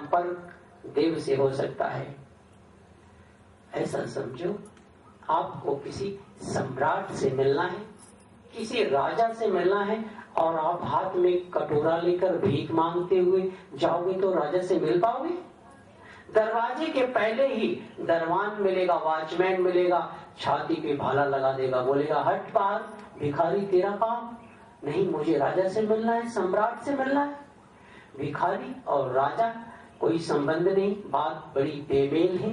संपर्क देव से हो सकता है। ऐसा समझो, आपको किसी सम्राट से मिलना है, किसी राजा से मिलना है, और आप हाथ में कटोरा लेकर भीख मांगते हुए जाओगे तो राजा से मिल पाओगे? दरवाजे के पहले ही दरवान मिलेगा, वॉचमैन मिलेगा, छाती पे भाला लगा देगा, बोलेगा हट बाहर, भिखारी तेरा काम नहीं, मुझे राजा से मिलना है, सम्राट से मिलना है। भिखारी और राजा कोई संबंध नहीं, बात बड़ी बेमेल है,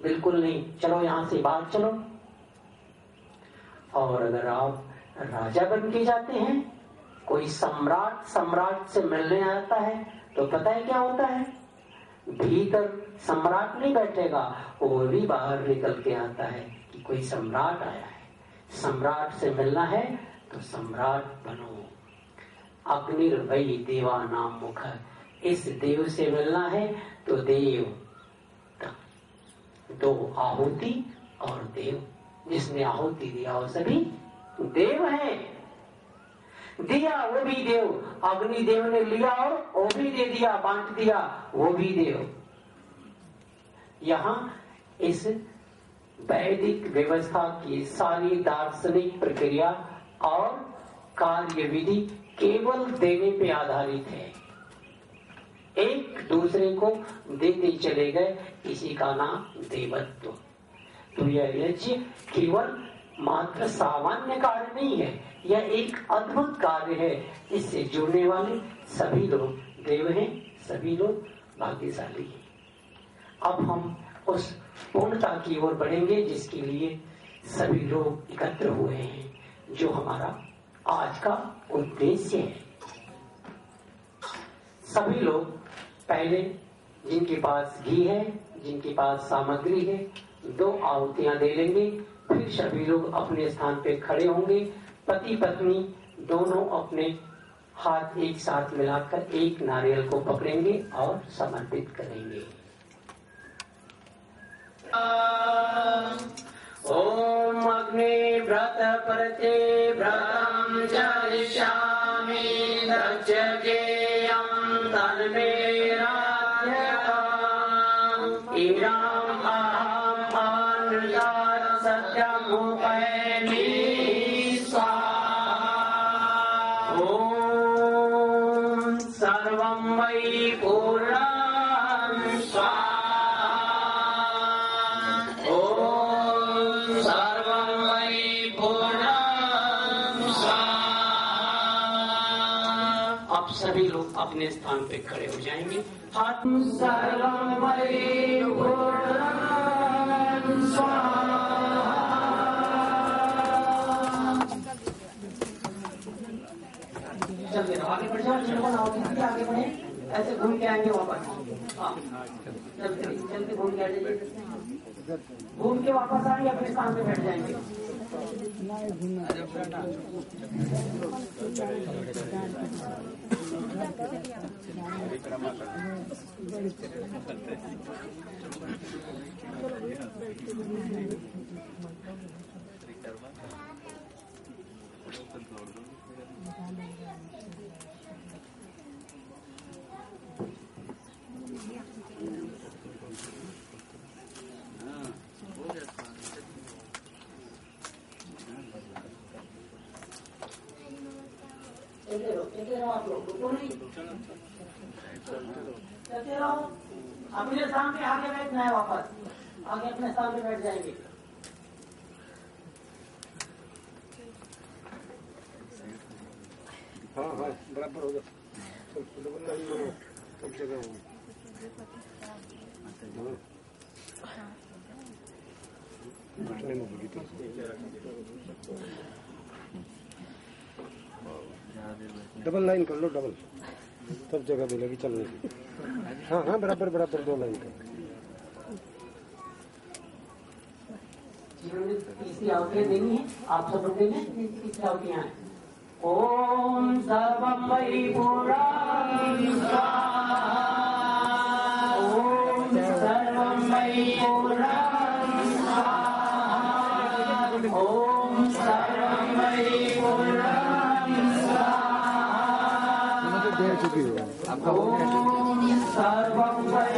बिल्कुल नहीं, चलो यहां से बाहर चलो। और अगर आप राजा बन के जाते हैं, कोई सम्राट से मिलने आता है, तो पता है क्या होता है? भीतर सम्राट नहीं बैठेगा, वो भी बाहर निकल के आता है कि कोई सम्राट आया है। सम्राट से मिलना है तो सम्राट बनो। अग्निर्वै देवा नाम मुख, इस देव से मिलना है तो देव, दो आहुति और देव, जिसने आहुति दिया वो सभी देव है। दिया वो भी देव, अग्नि देव ने लिया और वो भी दे दिया, बांट दिया, वो भी देव। यहां इस वैदिक व्यवस्था की सारी दार्शनिक प्रक्रिया और कार्य विधि केवल देने पे आधारित है। एक दूसरे को देते चले गए, इसी का नाम देवत्व। तो यह यज्ञ केवल मात्र सामान्य कार्य नहीं है, यह एक अद्भुत कार्य है। इससे जुड़ने वाले सभी लोग देव हैं, सभी लोग भाग्यशाली हैं। अब हम उस पूर्णता की ओर बढ़ेंगे जिसके लिए सभी लोग एकत्र हुए हैं, जो हमारा आज का उद्देश्य है। सभी लोग पहले, जिनके पास घी है, जिनके पास सामग्री है, 2 आहुतियां दे लेंगे। फिर सभी लोग अपने स्थान पे खड़े होंगे। पति पत्नी दोनों अपने हाथ एक साथ मिलाकर एक नारियल को पकड़ेंगे और समर्पित करेंगे। ओम अग्नि व्रत परते व्रतम चरिष्यामि दक्षगेयं तन्मे राज्यताम् इराम अहम् अनुजात सत्यमुपैमि स्वाहा। ओम सर्वं वै पूर्णं स्वाहा। अब सभी लोग अपने स्थान पे खड़े हो जाएंगे। हाथ सर्वं वै पूर्णं स्वाहा। चलते रहो, आगे बढ़ जाओ, आगे बढ़े, ऐसे घूम के आएंगे वापस। हाँ, चलते घूम के आ जाइए, घूम के वापस आएंगे, अपने स्थान पे बैठ जाएंगे। चलते रहो आप लोग, रुको नहीं, चलते रहो। अपने स्थान पे आगे बैठना है, वापस आगे अपने स्थान पे बैठ जाएंगे। हाँ हाँ बराबर होगा, सब जगह होगा। डबल लाइन कर लो, डबल सब जगह मिलेगी चलने की। हाँ हाँ बराबर बराबर 2 लाइन कर। तीसरी आहुतियां देनी है, आप सब लोग देंगे। तीसरी आहुतियां हैं। ओम सर्वं वै पूर्णं स्वाहा। ओम सर्वं वै पूर्णं स्वाहा। ओम सर्वं वै पूर्णं स्वाहा। दे चुकी है ओम सर्वं वै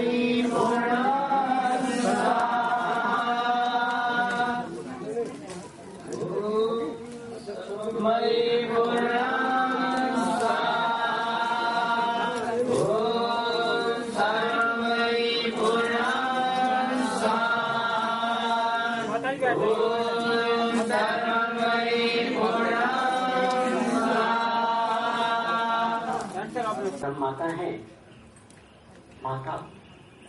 माता है माता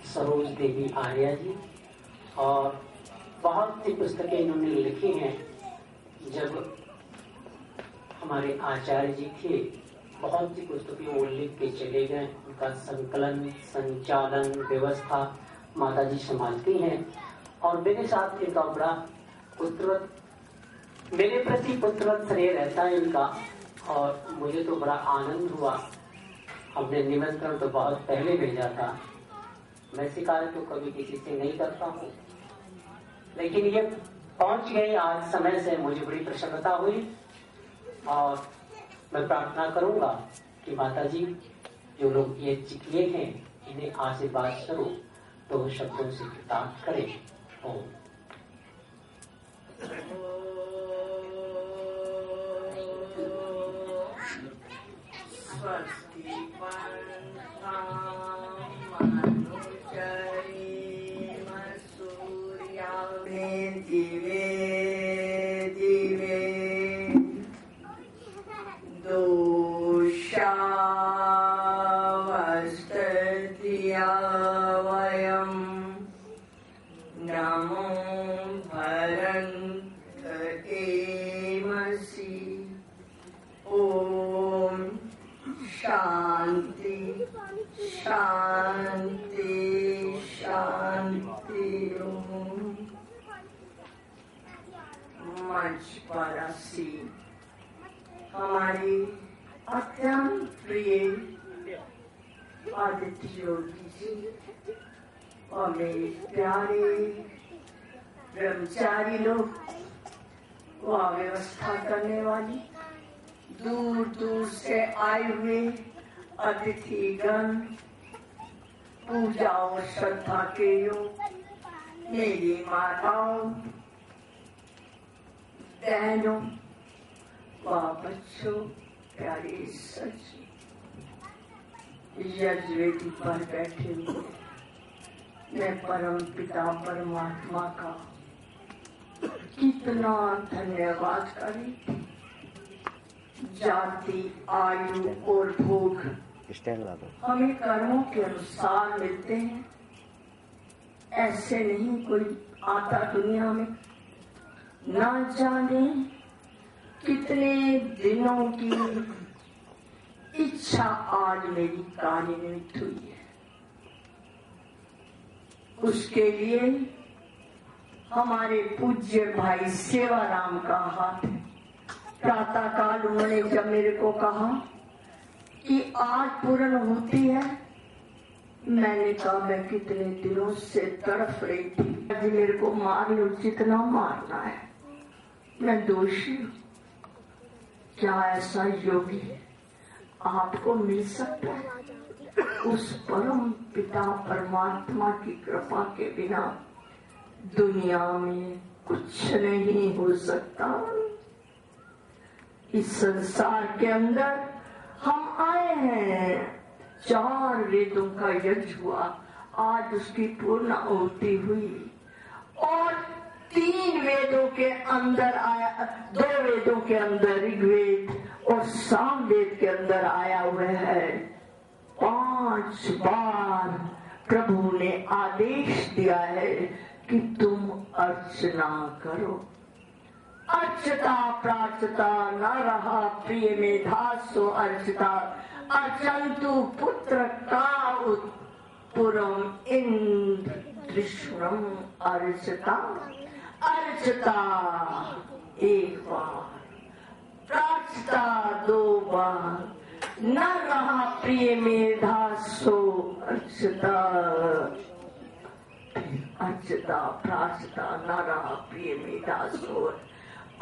सरोज देवी आर्या जी, और बहुत सी पुस्तकें इन्होंने लिखी हैं। जब हमारे आचार्य जी थे, बहुत सी पुस्तकें वो लिख के चले गए। उनका संकलन, संचालन, व्यवस्था माता जी संभालती हैं। और मेरे साथ इनका बड़ा पुत्रवत, मेरे प्रति पुत्रवत स्नेह रहता है इनका, और मुझे तो बड़ा आनंद हुआ। हमने निमंत्रण तो बहुत पहले भेजा था, मैं शिकायत तो कभी किसी से नहीं करता हूँ, लेकिन ये पहुंच गई आज समय से, मुझे बड़ी प्रसन्नता हुई। और मैं प्रार्थना करूंगा कि माता जी जो लोग ये चिकिए हैं, इन्हें आशीर्वाद स्वरूप तो शब्दों से कृतार्थ करें। ओम। दिवे दिवे दोषावस्तया वयं नमो भरन्त एमसि। ओम शांति शांति शांति। ओम मंच पर आसीन हमारी अत्यंत प्रिय आदित्य योगी जी और मेरे प्यारे ब्रह्मचारी लोग, वह व्यवस्था करने वाली, दूर दूर से आए हुए अतिथिगण, पूजा और श्रद्धा के योग, मेरी माताओं, बहनों व बच्चों, प्यारे सच यज्ञवेदी पर बैठे हुए मैं परम पिता परमात्मा का कितना धन्यवाद करें। जाति, आयु और भोग हमें कर्मों के अनुसार मिलते हैं, ऐसे नहीं कोई आता दुनिया में। ना जाने कितने दिनों की इच्छा आज मेरी कार्य निमित्त हुई है। उसके लिए हमारे पूज्य भाई सेवाराम का हाथ है। प्रातः काल उन्होंने जब मेरे को कहा कि आज पूर्ण होती है, मैंने कहा मैं कितने दिनों से तड़प रही थी, आज मेरे को मार लो, जितना मारना है, मैं दोषी हूँ। क्या ऐसा योगी आपको मिल सकता है? उस परम पिता परमात्मा की कृपा के बिना दुनिया में कुछ नहीं हो सकता। इस संसार के अंदर हम आए हैं, 4 वेदों का यज्ञ हुआ, आज उसकी पूर्ण आहुति हुई, और 3 वेदों के अंदर आया, 2 वेदों के अंदर ऋग्वेद और सामवेद के अंदर आया हुआ है। 5 बार प्रभु ने आदेश दिया है कि तुम अर्चना करो। अर्चता प्राचता न रहा प्रिय मेधासो अर्चता, अर्चन्तु पुत्र का उत्पुरम इंद्रिश्वरम अर्चता। अर्चता 1 बार, प्राचता 2 बार, न रहा प्रिय मेधासो अर्चता। अर्चता प्राचता न रहा प्रिय मेधासो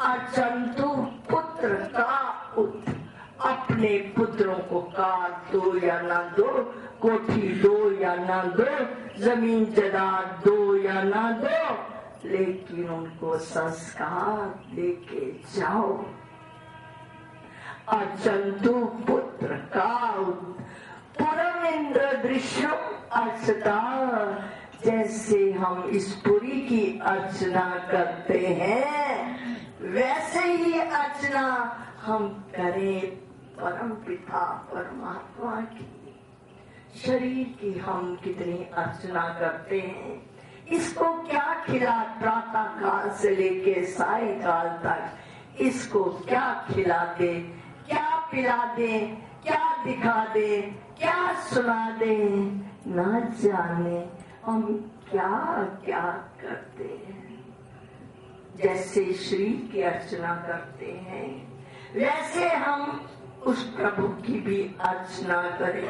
अर्चन्तु पुत्र का उत अपने पुत्रों को कार दो या ना दो, कोठी दो या ना दो, जमीन जायदाद दो या ना दो, लेकिन उनको संस्कार देके जाओ। अचंतु पुत्र का पुरम इंद्र दृश्यम अर्चता, जैसे हम इस पुरी की अर्चना करते हैं वैसे ही अर्चना हम करें परम पिता परमात्मा की। शरीर की हम कितनी अर्चना करते हैं, इसको क्या खिला, प्रातः काल से लेके सायंकाल तक इसको क्या खिला दे, क्या पिला दे, क्या दिखा दे, क्या सुना दे, ना जाने हम क्या क्या करते हैं। जैसे शरीर की अर्चना करते हैं वैसे हम उस प्रभु की भी अर्चना करें।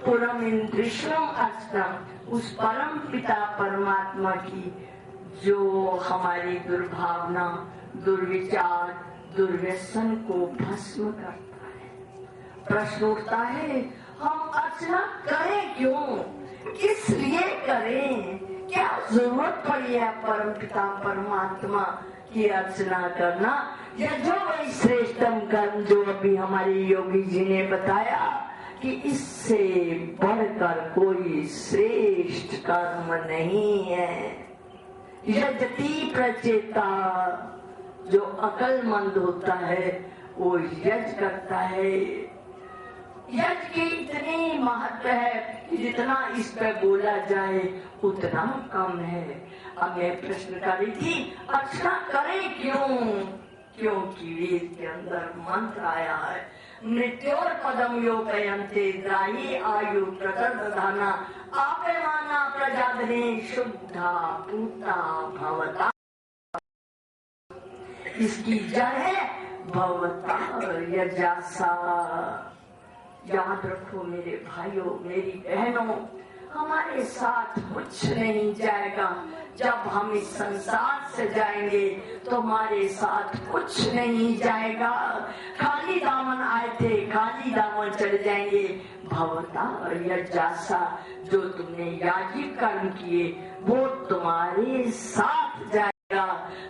पुरम इंद्रियम अर्चना, उस परम पिता परमात्मा की जो हमारी दुर्भावना, दुर्विचार, दुर्व्यसन को भस्म करता है। प्रश्न उठता है, हम अर्चना करें क्यों, किस लिए करें, क्या जरूरत पड़ी है परम पिता परमात्मा की अर्चना करना, या जो वही श्रेष्ठतम कर्म जो अभी हमारे योगी जी ने बताया कि इससे बढ़कर कोई श्रेष्ठ कर्म नहीं है। यजति प्रचेता, जो अकलमंद होता है वो यज करता है। यज की इतनी महत्व है कि जितना इस पे बोला जाए उतना कम है। अब मैं प्रश्न कर रही थी, अर्चना करें क्यों, क्योंकि वेद के अंदर मंत्र आया है, मृत्योर पदम यो पयंते द्राही आयु प्रदर्शना आपमाना प्रजादने शुद्धा पूता भवता। इसकी जड़ है भवता यजासा। याद रखो मेरे भाइयों, मेरी बहनों, हमारे साथ कुछ नहीं जाएगा। जब हम इस संसार से जाएंगे तो हमारे साथ कुछ नहीं जाएगा। खाली दामन आए थे, खाली दामन चले जाएंगे। भवता यजासा, जो तुमने याजिक कर्म किए वो तुम्हारे साथ जाएगा।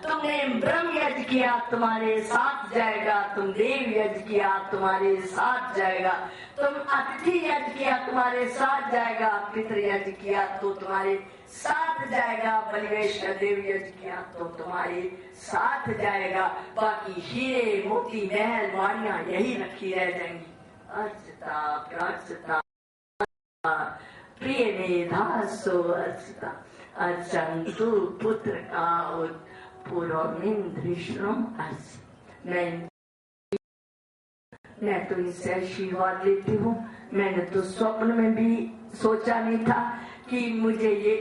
तुमने ब्रह्म यज्ञ किया तुम्हारे साथ जाएगा, तुम देव यज्ञ किया तुम्हारे साथ जाएगा, तुम अतिथि यज्ञ किया तुम्हारे साथ जाएगा, पितृ यज्ञ किया तो तुम्हारे साथ जाएगा, बलिवेश्वर देव यज्ञ किया तो तुम्हारे साथ जाएगा। बाकी हीरे मोती महल वाणियां यही रखी रह जाएंगी। अर्चता प्राचता प्रिय मेधासो अर्चता अर्चंतु पुत्र का पुरोमिंद्रिश्रम अर्च। मैं तो इनसे आशीर्वाद लेती हूँ। मैंने तो स्वप्न में भी सोचा नहीं था कि मुझे ये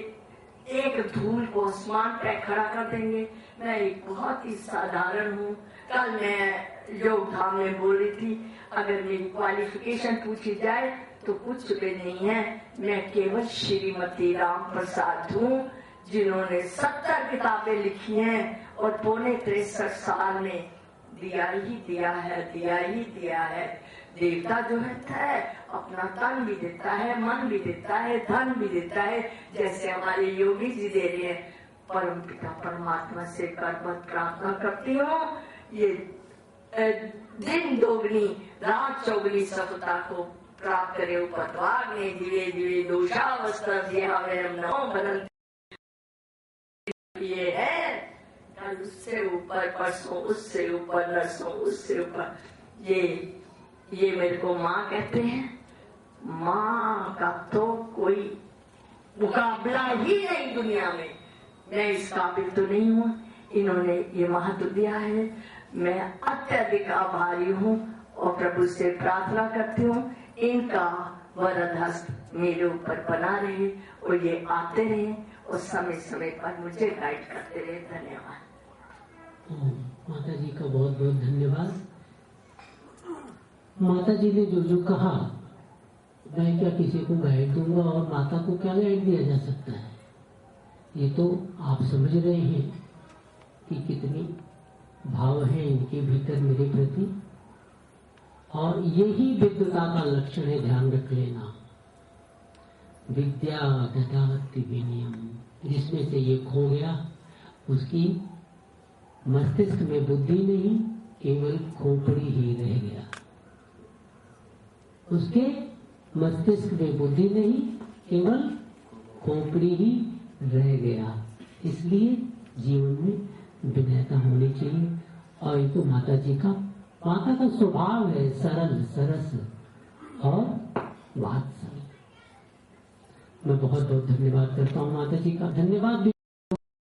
एक धूल को आसमान पे खड़ा कर देंगे। मैं एक बहुत ही साधारण हूँ। कल मैं योग धाम में बोल रही थी, अगर मेरी क्वालिफिकेशन पूछी जाए तो कुछ भी नहीं है। मैं केवल श्रीमती राम प्रसाद हूँ, जिन्होंने 70 किताबें लिखी हैं और पौने 63 साल में दिया ही दिया है, दिया ही दिया है। देवता जो है अपना तन भी देता है, मन भी देता है, धन भी देता है, जैसे हमारे योगी जी दे रहे हैं। परम पिता परमात्मा से करबद्ध प्रार्थना करती हूँ, ये दिन दोगुनी रात चौगुनी सफलता को प्राप्त करे। उपद्वार में धीरे धीरे दोषावस्था ये है, कल उससे ऊपर, परसों उससे ऊपर, नरसों उससे ऊपर। ये मेरे को माँ कहते हैं। माँ का तो कोई मुकाबला ही नहीं दुनिया में। मैं इस काबिल तो नहीं हूँ, इन्होंने ये महत्व दिया है। मैं अत्यधिक आभारी हूँ और प्रभु से प्रार्थना करती हूँ इनका वरद हस्त मेरे ऊपर बना रहे और ये आते रहे और समय समय पर मुझे गाइड करते रहे। धन्यवाद। माता जी का बहुत बहुत धन्यवाद। माता जी ने जो कहा, मैं क्या किसी को गाइड दूंगा और माता को क्या गाइड दिया जा सकता है। ये तो आप समझ रहे हैं कि कितनी भाव है इनके भीतर मेरे प्रति। और यही विद्वता का लक्षण है, ध्यान रख लेना। विद्या ददाति विनयम, जिसमें से ये खो गया उसकी मस्तिष्क में बुद्धि नहीं, केवल खोपड़ी ही रह गया। उसके मस्तिष्क में बुद्धि नहीं, केवल खोपड़ी ही रह गया। इसलिए जीवन में विनयता होनी चाहिए। और ये तो माता का स्वभाव है, सरल सरस और वात्सल्य। मैं बहुत बहुत धन्यवाद करता हूँ माता जी का। धन्यवाद भी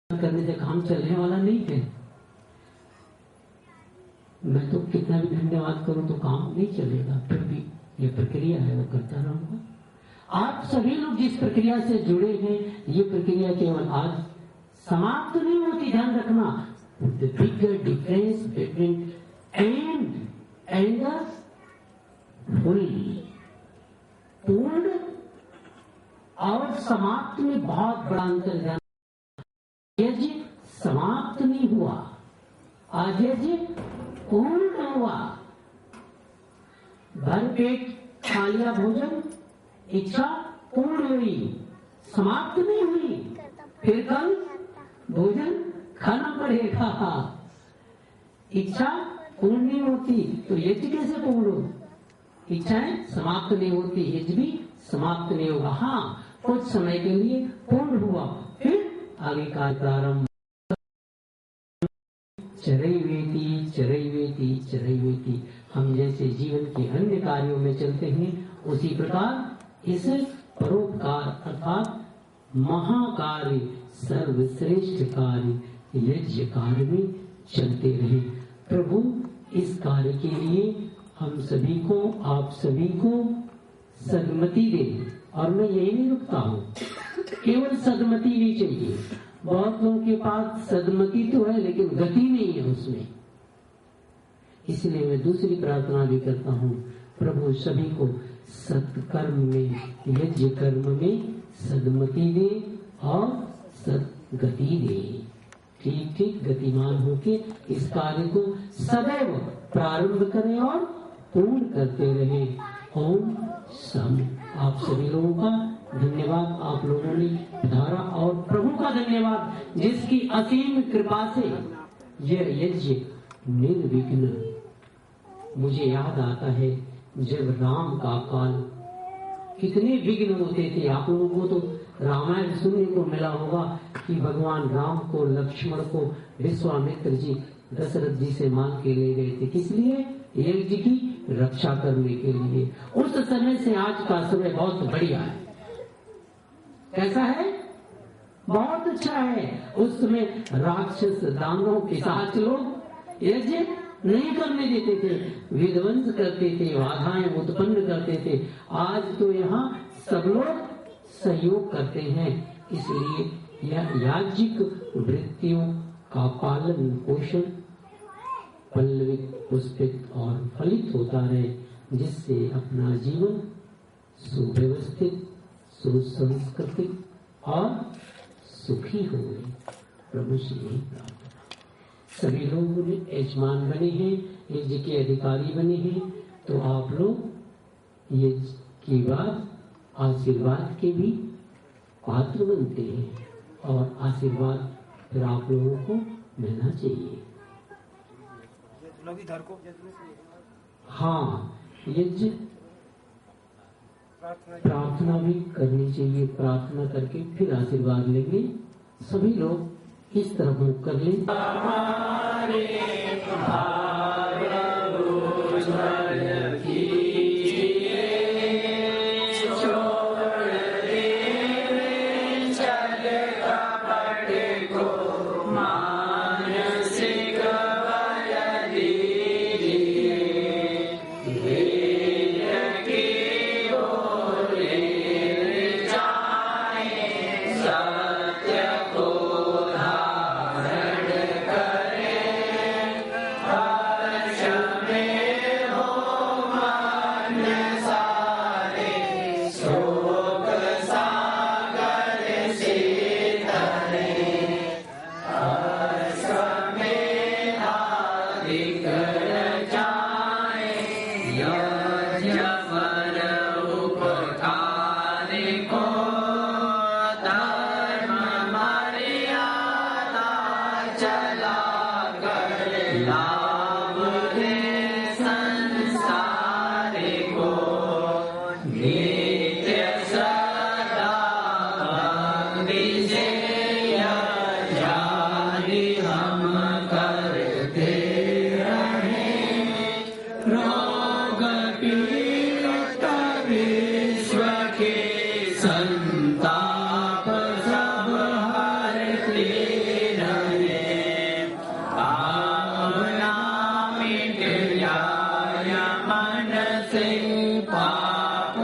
करने से काम चलने वाला नहीं है। मैं तो कितना भी धन्यवाद करूं तो काम नहीं चलेगा। फिर भी ये प्रक्रिया है, वो करता रहूंगा। आप सभी लोग जिस प्रक्रिया से जुड़े हैं, ये प्रक्रिया केवल आज समाप्त नहीं होती, ध्यान रखना। The bigger difference between end and the full, पूर्ण और समाप्त में बहुत बड़ा अंतर ध्यान। यज्ञ समाप्त नहीं हुआ, आज यज्ञ पूर्ण हुआ। भर पेट खा लिया भोजन, इच्छा पूर्ण हुई, समाप्त नहीं हुई। फिर कल भोजन खाना पड़ेगा। इच्छा पूर्ण नहीं होती तो यज्ञ कैसे पूर्ण हो? इच्छाएं समाप्त नहीं होती, यज्ञ भी समाप्त नहीं होगा। हाँ, कुछ समय के लिए पूर्ण हुआ, फिर आगे का प्रारंभ। चरैवेति चरैवेति चरैवेति, हम जैसे जीवन के अन्य कार्यों में चलते हैं, उसी प्रकार इस परोपकार अर्थात महाकार्य, सर्वश्रेष्ठ कार्य यज्ञ कार्य में चलते रहे। प्रभु इस कार्य के लिए हम सभी को, आप सभी को सदमति दे। और मैं यही नहीं रुकता हूँ, केवल सदमति नहीं चाहिए। बहुत लोगों के पास सदमति तो है लेकिन गति नहीं है उसमें। इसलिए मैं दूसरी प्रार्थना भी करता हूँ, प्रभु सभी को सत्कर्म में, यज्ञ कर्म में सदमति दे और सदगति दे। ठीक ठीक गतिमान होके इस कार्य को सदैव प्रारंभ करें और पूर्ण करते रहे। ओम सम। आप सभी लोगों का धन्यवाद, आप लोगों ने धारा, और प्रभु का धन्यवाद जिसकी असीम कृपा से यह यज्ञ निर्विघ्न। मुझे याद आता है जब राम का काल, कितने विघ्न होते थे। आप लोगों को तो रामायण सुनने को मिला होगा कि भगवान राम को, लक्ष्मण को विश्वामित्र जी दशरथ जी से मांग के ले गए थे। किस लिए? यज्ञ की रक्षा करने के लिए। उस समय से आज का समय बहुत बढ़िया है। कैसा है? बहुत अच्छा है। उस समय राक्षस दानवों के साथ लोग यज्ञ नहीं करने देते थे, विध्वंस करते थे, बाधाएं उत्पन्न करते थे। आज तो यहाँ सब लोग सहयोग करते हैं। इसलिए यह याज्ञिक वृत्तियों का पालन पोषण पल्लवित, पुष्पित और फलित होता रहे, जिससे अपना जीवन सुव्यवस्थित, सुसंस्कृतिक और सुखी हो। प्रभु से यही प्रार्थना। सभी लोग यजमान बने हैं, यज्ञ के अधिकारी बने हैं, तो आप लोग यज्ञ के बाद आशीर्वाद के भी पात्र बनते हैं, और आशीर्वाद फिर आप लोगों को मिलना चाहिए। हाँ, यज्ञ प्रार्थना भी करनी चाहिए। प्रार्थना करके फिर आशीर्वाद लेंगे। सभी लोग इस तरह मुख कर लें। Yeah. लाभ दे संसार को नित्य सदा भक्ति से जानी हम करते रहे रोग पीड़ित विश्व के संताप सब हरते रहे भावना मिट जाय मन से पाप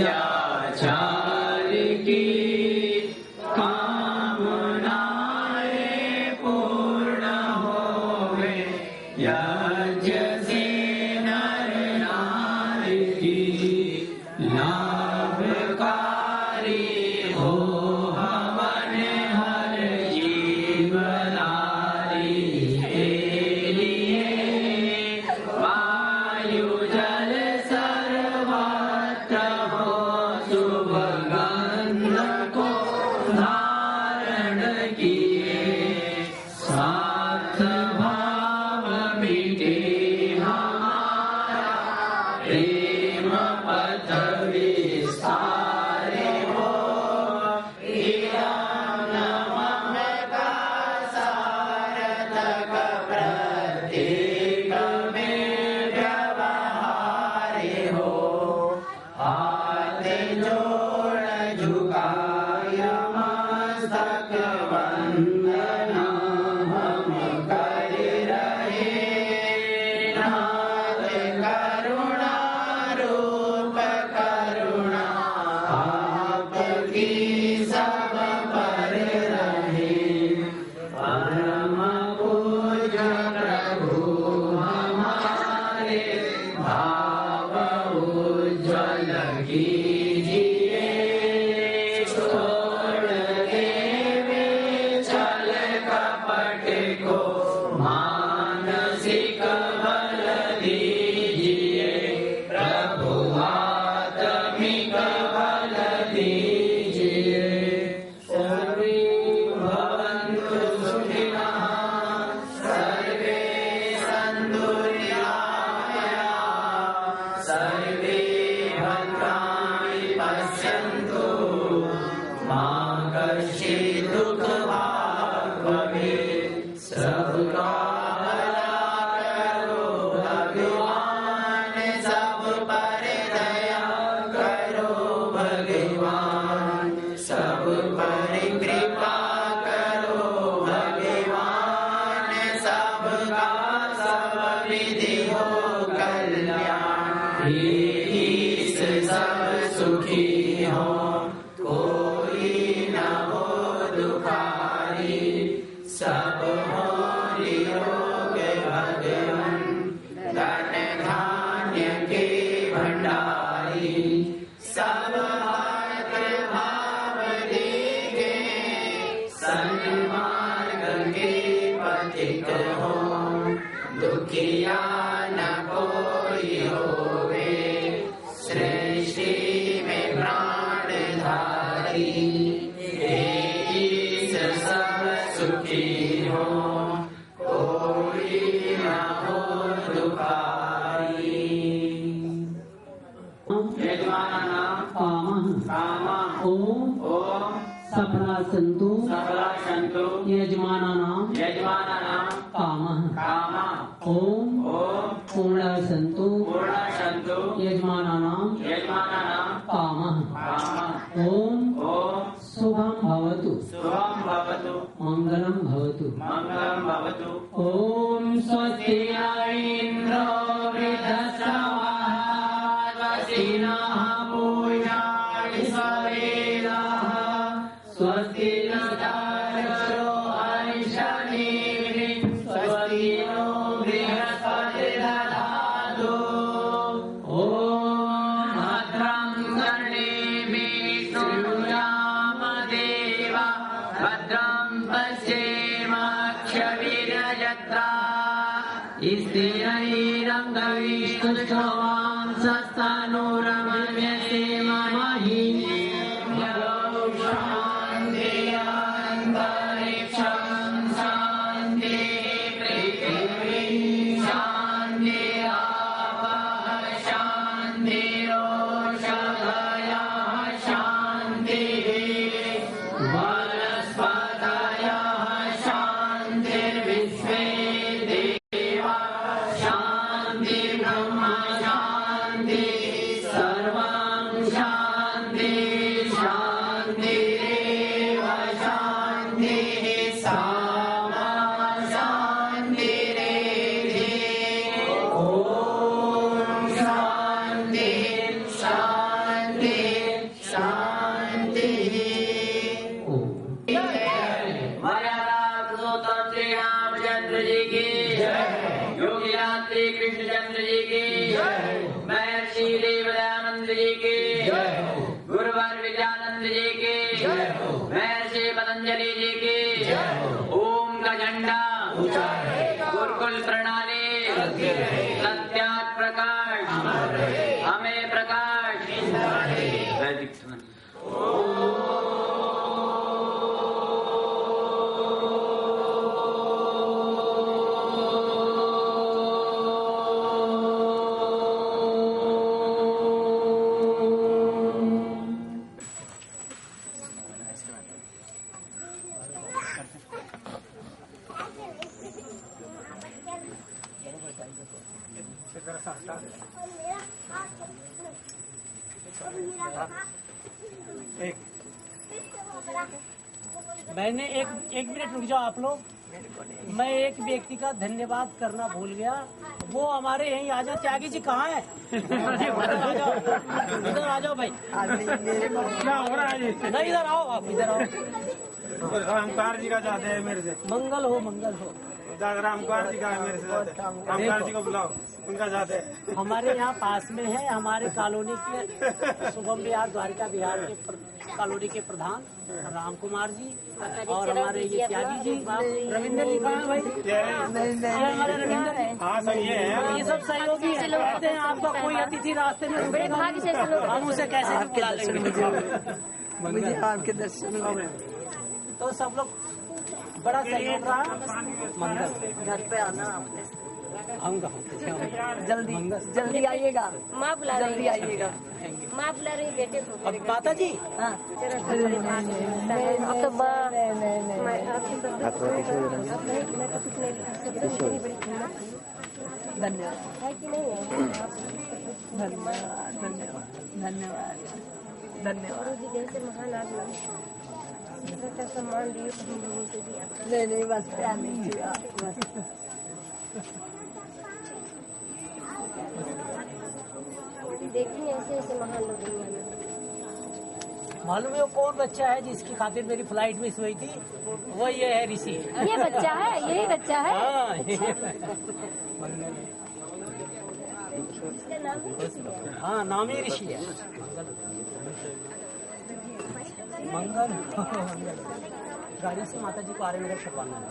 अत्याचार की कामनाएं पूर्ण होवे यज्ञ से नर नारी की लाभकारी हो हवन हर जीवनारी के लिए वायु जल सर्वत्र हो सुगंध को धारण किए साथ भाव मिटे हमारा प्रेम पथ विस्तार हो ममता सार्थक प्रत्येक में व्यवहार हो हाथ जोड़ झुकाय मस्तक वंदना हम कर रहे नाथ करुणा रूप करुणा आपकी सब पर रहे परम पूज्य प्रभु हमारे भाव उज्ज्वल कीजिए छोड़ देवे छल कपट को मानसिक बल दीजिए प्रभु आत्मिक बल दीजिए सर्वे भवन्तु सुखिनः सर्वे सन्तु निरामयाः सर्वे भद्राणि पश्यन्तु मा कश्चित् दुःखभाग् भवेत् सबका भला करो भगवान सब पर दया करो भगवान सब पर कृपा करो भगवान सबका सब विधि हो कल्याण ईश सब सुखी हो कोई न हो दुखारी सब हो निरोग भगवान धन धान्य के भंडारी सब भाग्य भाव देगे सन्मार्ग के पथित हो दुखिया न कोई होवे सृष्टि में प्राणधारी ईश सब सुखी हो कोई न हो दुखारी यजमानानां कामः ओम ओम सफला सन्तु सफला यजमानानां कामः कामः ओम ओम पूर्णः सन्तु यजमानानां कामः कामः ओम ओम शुभं भवतु शुभं भवतु मंगलम भवतु मंगलं भवतु ओम स्वस्ति न इंद्रो वृद्धश्रवाः स्वस्ति नः पूषा विश्ववेदाः स्वस्ति नस्तार्क्ष्यो अरिष्टनेमिः स्वस्ति नो बृहस्पतिर्दधातु ओम भद्रं कर्णेभिः शृणुयाम देवा भद्रं पश्येमाक्षभिर्यजत्रा स्थिरैरङ्गविष्णुष्ठवांसस्तनूरमन्यसेमहि शान्ति अन्तरिक्षं शान्ति प्रीति वनस्पतयः शान्तिर्विश्वे देवा शान्तिर्ब्रह्म शान्ति सर्वं शान्ति शान्तिरेव शान्तिः सामा शान्तिरेधि ॐ शान्ति शान्ति शान्तिः श्री रामचंद्र जी की योगी रात्रि कृष्णचंद्र जी की महर्षि देवदयानंद जी की गुरुवर विद्यानंद जी की महर्षि पतंजलि जी की ओम का झंडा गुरुकुल प्रणाली सत्यात प्रकाश हमें प्रकाश वैदिक मैंने एक मिनट रुक जाओ आप लोग। मैं एक व्यक्ति का धन्यवाद करना भूल गया। वो हमारे यहीं आ जाओ। त्यागी जी कहाँ है? इधर आ जाओ भाई। क्या हो रहा है जी? नहीं इधर आओ, आप इधर आओ। रामकार जी का चाहते हैं मेरे से। मंगल हो मंगल हो। रामकार जी का है मेरे से चाहते हैं। रामकार जी को बुलाओ, उनका चाहते हैं। हमारे यहाँ पास में है हमारे कॉलोनी के शुभम विहार द्वारिका विहार के कॉलोनी के प्रधान राम कुमार जी और हमारे ये त्यागी जी रविंदर जी कहाँ है भाई? हमारे रविंदर जी। हाँ सही है। ये सब सहयोगी है। कहते हैं आपका कोई अतिथि रास्ते में रुकेगा, हम उसे कैसे बुला लेंगे? मुझे आपके दर्शन तो सब लोग बड़ा सहयोग रहा। मंगल घर पे आना आपने। आऊंगा जल्दी जल्दी आइएगा। माँ बुला रही जल्दी आइएगा। माँ बुला रही बेटे को। अब माता जी हाँ अब तो माँ मैं तो कुछ नहीं बड़ी धन्यवाद है कि नहीं है? धन्यवाद धन्यवाद धन्यवाद धन्यवाद। गुरु जी जैसे महान आत्मा का सम्मान दिए तो हम लोगों को भी आपका नहीं बस प्यार नहीं किया बस। देखिए ऐसे ऐसे महान लोग दुनिया में। मालूम है वो कौन बच्चा है जिसकी खातिर मेरी फ्लाइट मिस हुई थी? वो ये है ऋषि। ये बच्चा है, यही बच्चा है। हाँ इसका नाम भी ऋषि है। हाँ नाम ही ऋषि है। मंगल गाड़ी से माता जी को आ रहे मेरा छपाना है।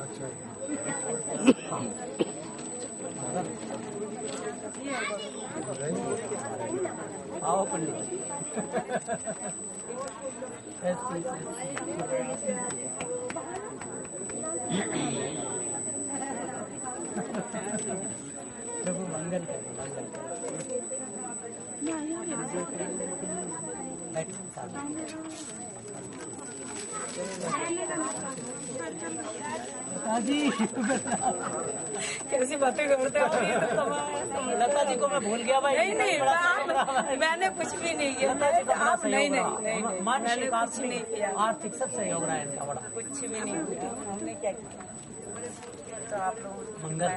आओ पंडित जी। प्रभु मंगल कैसी बातें करते हो? लता जी को मैं भूल गया भाई। नहीं मैंने कुछ भी नहीं किया। आप नहीं मैंने कुछ नहीं किया। आर्थिक सब सहयोग रहा है इनका बड़ा। कुछ भी नहीं किया। हमने क्या किया? तो आप लोग मंगल